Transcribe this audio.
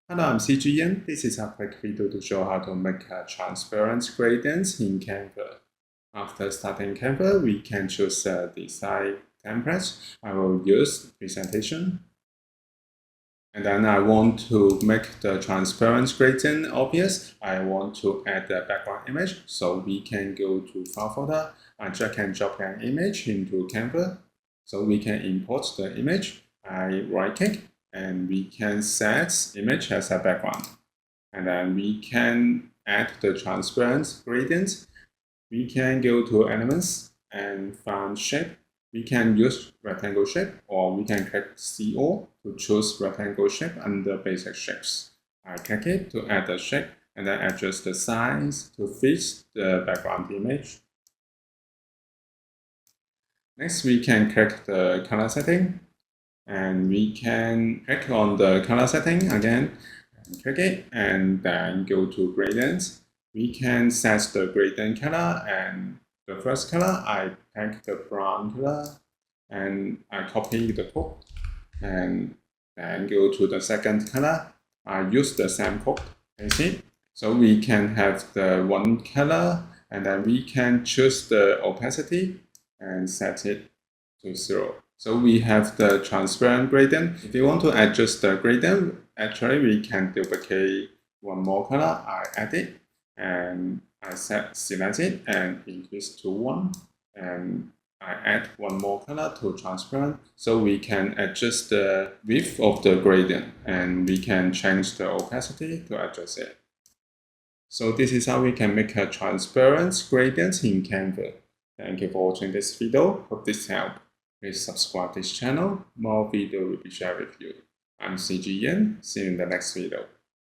Hello, I'm CGN. This is a quick video to show how to make a transparent gradients in Canva. After starting Canva, we can choose a design template. I will use presentation. And then I want to make the transparent gradient obvious. I want to add the background image. So we can go to File folder and drag and drop an image into Canva. So we can import the image. I right click and we can set image as a background. And then we can add the transparent gradient. We can go to elements and find shape. We can use rectangle shape, or we can click CO to choose rectangle shape under basic shapes. I click it to add the shape and then adjust the size to fit the background image. Next, we can click the color setting, and we can click on the color setting again, and click it, and then go to gradients. We can set the gradient color, and the first color, I pick the brown color, and I copy the code, and then go to the second color. I use the same code, paste it. So we can have the one color, and then we can choose the opacity and set it to 0. So we have the transparent gradient. If you want to adjust the gradient, actually we can duplicate one more color. I add it and I select it and increase to 1, and I add one more color to transparent. So we can adjust the width of the gradient, and we can change the opacity to adjust it. So this is how we can make a transparent gradient in Canva. Thank you for watching this video. Hope this helped. Please subscribe this channel. More video will be shared with you. I'm CG Yen. See you in the next video.